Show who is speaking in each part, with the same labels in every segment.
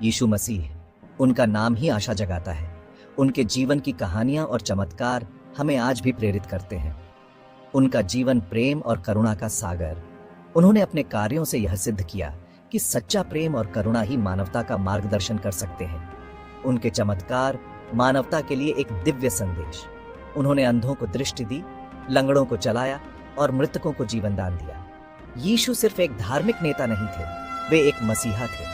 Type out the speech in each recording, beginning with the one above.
Speaker 1: यीशु मसीह, उनका नाम ही आशा जगाता है। उनके जीवन की कहानियां और चमत्कार हमें आज भी प्रेरित करते हैं। उनका जीवन प्रेम और करुणा का सागर। उन्होंने अपने कार्यों से यह सिद्ध किया कि सच्चा प्रेम और करुणा ही मानवता का मार्गदर्शन कर सकते हैं। उनके चमत्कार मानवता के लिए एक दिव्य संदेश। उन्होंने अंधों को दृष्टि दी, लंगड़ों को चलाया और मृतकों को जीवन दान दिया। यीशु सिर्फ एक धार्मिक नेता नहीं थे, वे एक मसीहा थे।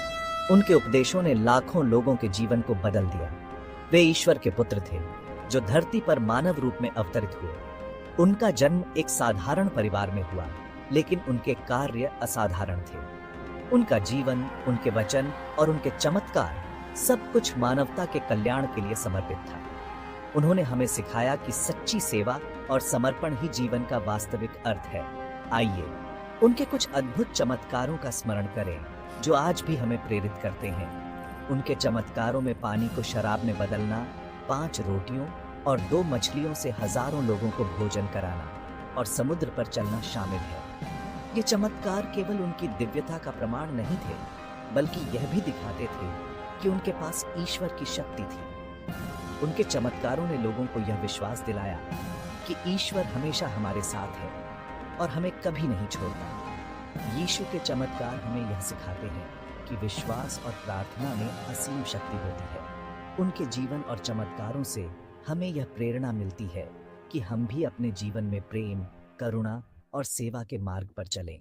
Speaker 1: उनके उपदेशों ने लाखों लोगों के जीवन को बदल दिया। वे ईश्वर के पुत्र थे जो धरती पर मानव रूप में अवतरित हुए। उनका जन्म एक साधारण परिवार में हुआ, लेकिन उनके कार्य असाधारण थे। उनका जीवन, उनके वचन और उनके चमत्कार सब कुछ मानवता के कल्याण के लिए समर्पित था। उन्होंने हमें सिखाया कि सच्ची सेवा और समर्पण ही जीवन का वास्तविक अर्थ है। आइए उनके कुछ अद्भुत चमत्कारों का स्मरण करें जो आज भी हमें प्रेरित करते हैं। उनके चमत्कारों में पानी को शराब में बदलना, 5 रोटियों और 2 मछलियों से हजारों लोगों को भोजन कराना और समुद्र पर चलना शामिल है। ये चमत्कार केवल उनकी दिव्यता का प्रमाण नहीं थे, बल्कि यह भी दिखाते थे कि उनके पास ईश्वर की शक्ति थी। उनके चमत्कारों ने लोगों को यह विश्वास दिलाया कि ईश्वर हमेशा हमारे साथ है और हमें कभी नहीं छोड़ता। यीशु के चमत्कार हमें यह सिखाते हैं कि विश्वास और प्रार्थना में असीम शक्ति होती है। उनके जीवन और चमत्कारों से हमें यह प्रेरणा मिलती है कि हम भी अपने जीवन में प्रेम, करुणा और सेवा के मार्ग पर चलें।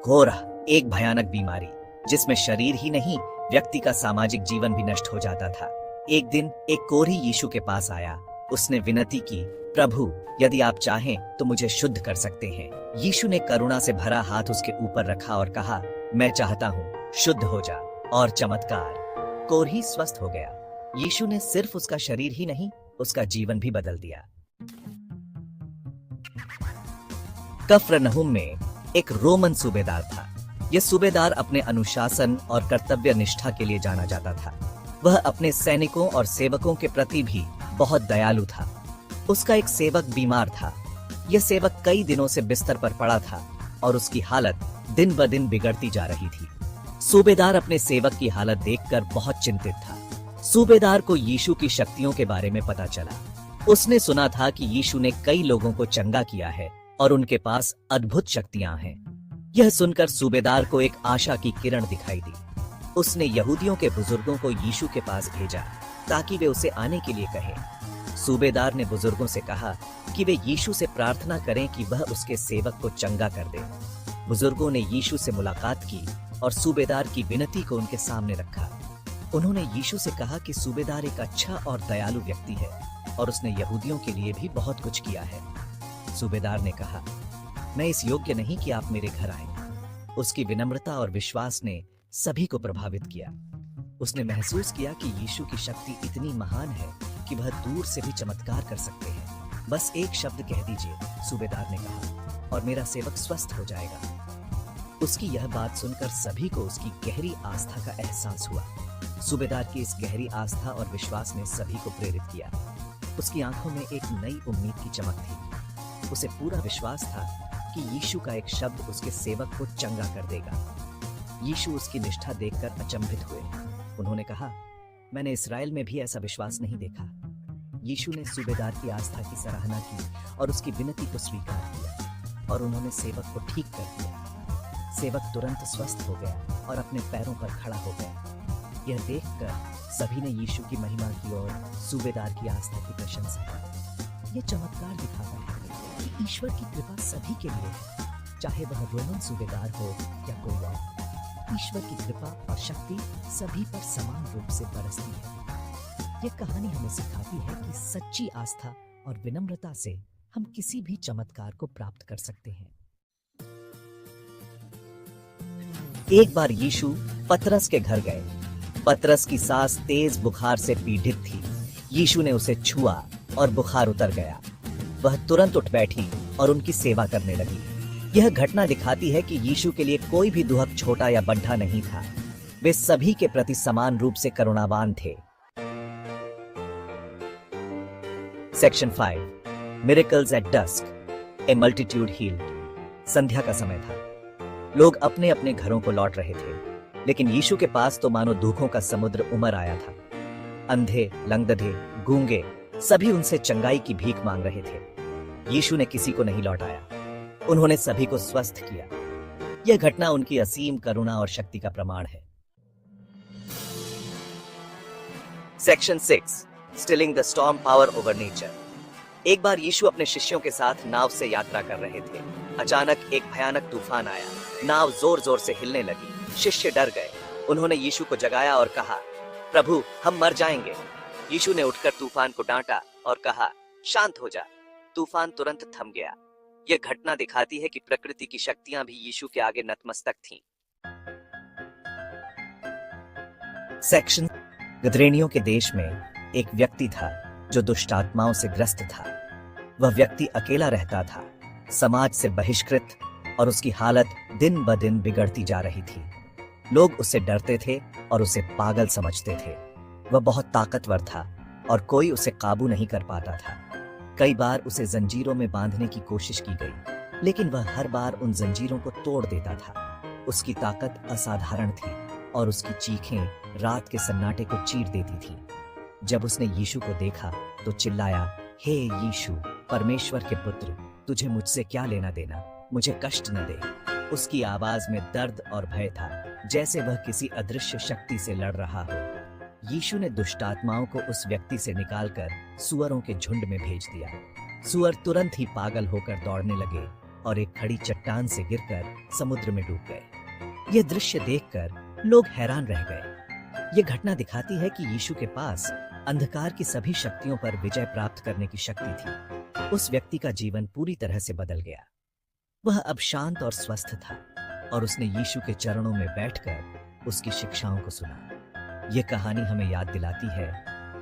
Speaker 1: कोरा एक भयानक बीमारी जिसमें शरीर ही नहीं, व्यक्ति का सामाजिक जीवन भी नष्ट हो जाता था। एक दिन एक कोढ़ी यीशु के पास आया। उसने विनती की, प्रभु, यदि आप चाहें तो मुझे शुद्ध कर सकते हैं। यीशु ने करुणा से भरा हाथ उसके ऊपर रखा और कहा, मैं चाहता हूँ, शुद्ध हो जा। और चमत्कार, कोढ़ी स्वस्थ हो गया। यीशु ने सिर्फ उसका शरीर ही नहीं, उसका जीवन भी बदल दिया। कफरनहूम में एक रोमन सूबेदार था। यह सूबेदार अपने अनुशासन और कर्तव्य निष्ठा के लिए जाना जाता था। वह अपने सैनिकों और सेवकों के प्रति भी बहुत दयालु था। उसका एक सेवक बीमार था। यह सेवक कई दिनों से बिस्तर पर पड़ा था और उसकी हालत दिन ब दिन बिगड़ती जा रही थी। सूबेदार अपने सेवक की हालत देखकर बहुत चिंतित था। सूबेदार को यीशु की शक्तियों के बारे में पता चला। उसने सुना था कि यीशु ने कई लोगों को चंगा किया है और उनके पास अद्भुत शक्तियां हैं। यह सुनकर सूबेदार को एक आशा की किरण दिखाई दी। उसने यहूदियों के बुजुर्गों को यीशु के पास भेजा ताकि वे उसे आने के लिए कहें। सूबेदार ने बुजुर्गों से कहा कि वे यीशु से प्रार्थना करें कि वह उसके सेवक को चंगा कर दे। बुजुर्गों ने यीशु से मुलाकात की और सूबेदार की विनती को उनके सामने रखा। उन्होंने यीशु से कहा कि सूबेदार एक अच्छा और दयालु व्यक्ति है और उसने यहूदियों के लिए भी बहुत कुछ किया है। सूबेदार ने कहा, मैं इस योग्य नहीं कि आप मेरे घर आए। उसकी विनम्रता और विश्वास ने सभी को प्रभावित किया। उसने महसूस किया कि यीशु की शक्ति इतनी महान है कि वह दूर से भी चमत्कार कर सकते हैं। बस एक शब्द कह दीजिए, सूबेदार ने कहा, और मेरा सेवक स्वस्थ हो जाएगा। उसकी यह बात सुनकर सभी को उसकी गहरी आस्था का एहसास हुआ। सूबेदार की इस गहरी आस्था और विश्वास ने सभी को प्रेरित किया। उसकी आंखों में एक नई उम्मीद की चमक थी। उसे पूरा विश्वास था कि यीशु का एक शब्द उसके सेवक को चंगा कर देगा। यीशु उसकी निष्ठा देखकर अचंभित हुए। उन्होंने कहा, मैंने इस्राएल में भी ऐसा विश्वास नहीं देखा। यीशु ने सूबेदार की आस्था की सराहना की और उसकी विनती को स्वीकार किया और उन्होंने सेवक को ठीक कर दिया। सेवक तुरंत स्वस्थ हो गया और अपने पैरों पर खड़ा हो गया। यह देखकर सभी ने यीशु की महिमा की और सूबेदार की आस्था की प्रशंसा की। यह चमत्कार दिखाता है कि ईश्वर की कृपा सभी के लिए है, चाहे वह रोमन सूबेदार हो या कोई और। ईश्वर की कृपा और शक्ति सभी पर समान रूप से बरसती है। यह कहानी हमें सिखाती है कि सच्ची आस्था और विनम्रता से हम किसी भी चमत्कार को प्राप्त कर सकते हैं। एक बार यीशु पतरस के घर गए। पतरस की सास तेज बुखार से पीड़ित थी। यीशु ने उसे छुआ और बुखार उतर गया। वह तुरंत उठ बैठी और उनकी सेवा करने लगी। यह घटना दिखाती है कि यीशु के लिए कोई भी दुहक छोटा या बड्ढा नहीं था। वे सभी के प्रति समान रूप से करुणावान थे। सेक्शन 5 मिरेकल्स एट डस्क, ए मल्टीट्यूड हील्ड। संध्या का समय था। लोग अपने अपने घरों को लौट रहे थे, लेकिन यीशु के पास तो मानो दुखों का समुद्र उमड़ आया था। अंधे, लंगड़े, गूंगे सभी उनसे चंगाई की भीख मांग रहे थे। यीशु ने किसी को नहीं लौटाया, उन्होंने सभी को स्वस्थ किया। यह घटना उनकी असीम करुणा और शक्ति का प्रमाण है। Section 6, Stilling the storm power over nature. एक बार यीशु अपने शिष्यों के साथ नाव से यात्रा कर रहे थे। अचानक एक भयानक तूफान आया, नाव जोर जोर से हिलने लगी। शिष्य डर गए। उन्होंने यीशु को जगाया और कहा, प्रभु, हम मर जाएंगे। यीशु ने उठकर तूफान को डांटा और कहा, शांत हो जा। तूफान तुरंत थम गया। यह घटना दिखाती है कि प्रकृति की शक्तियां भी यीशु के आगे नतमस्तक थीं। सेक्शन, गदरेनियों के देश में एक व्यक्ति था जो दुष्ट आत्माओं से ग्रस्त था। वह व्यक्ति अकेला रहता था, समाज से बहिष्कृत, और उसकी हालत दिन ब दिन बिगड़ती जा रही थी। लोग उससे डरते थे और उसे पागल समझते थे। वह बहुत ताकतवर था और कोई उसे काबू नहीं कर पाता था। कई बार उसे जंजीरों में बांधने की कोशिश की गई, लेकिन वह हर बार उन जंजीरों को तोड़ देता था। उसकी ताकत असाधारण थी और उसकी चीखें रात के सन्नाटे को चीर देती थी। जब उसने यीशु को देखा तो चिल्लाया, हे यीशु, परमेश्वर के पुत्र, तुझे मुझसे क्या लेना देना, मुझे कष्ट न दे। उसकी आवाज में दर्द और भय था, जैसे वह किसी अदृश्य शक्ति से लड़ रहा हो। यीशु ने दुष्ट आत्माओं को उस व्यक्ति से निकालकर सुअरों के झुंड में भेज दिया। सुअर तुरंत ही पागल होकर दौड़ने लगे और एक खड़ी चट्टान से गिरकर समुद्र में डूब गए। यह दृश्य देखकर लोग हैरान रह गए। यह घटना दिखाती है कि यीशु के पास अंधकार की सभी शक्तियों पर विजय प्राप्त करने की शक्ति थी। उस व्यक्ति का जीवन पूरी तरह से बदल गया। वह अब शांत और स्वस्थ था और उसने यीशु के चरणों में बैठकर उसकी शिक्षाओं को सुना। यह कहानी हमें याद दिलाती है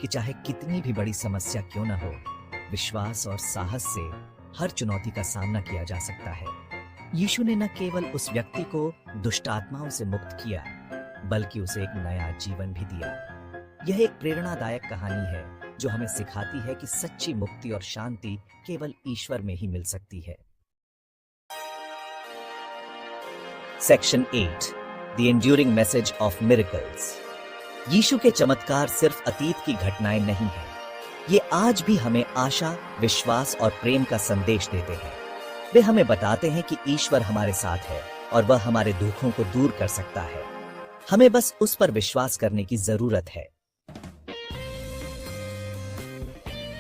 Speaker 1: कि चाहे कितनी भी बड़ी समस्या क्यों न हो, विश्वास और साहस से हर चुनौती का सामना किया जा सकता है। यीशु ने न केवल उस व्यक्ति को दुष्ट आत्माओं से मुक्त किया, बल्कि उसे एक नया जीवन भी दिया। यह एक प्रेरणादायक कहानी है जो हमें सिखाती है कि सच्ची मुक्ति और शांति केवल ईश्वर में ही मिल सकती है। Section 8, the enduring message of miracles. यीशु के चमत्कार सिर्फ अतीत की घटनाएं नहीं हैं। ये आज भी हमें आशा, विश्वास और प्रेम का संदेश देते हैं। वे हमें बताते हैं कि ईश्वर हमारे साथ है और वह हमारे दुखों को दूर कर सकता है। हमें बस उस पर विश्वास करने की जरूरत है।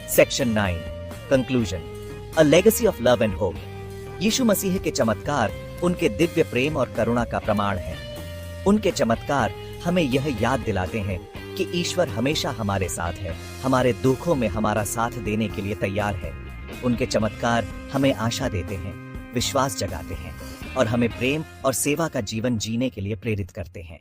Speaker 1: Section 9, conclusion, a legacy of love and hope. यीशु मसीह के चमत्कार उनके दिव्य प्रेम और करुणा का प्रमाण है। उनके चमत्कार हमें यह याद दिलाते हैं कि ईश्वर हमेशा हमारे साथ है, हमारे दुखों में हमारा साथ देने के लिए तैयार है। उनके चमत्कार हमें आशा देते हैं, विश्वास जगाते हैं और हमें प्रेम और सेवा का जीवन जीने के लिए प्रेरित करते हैं।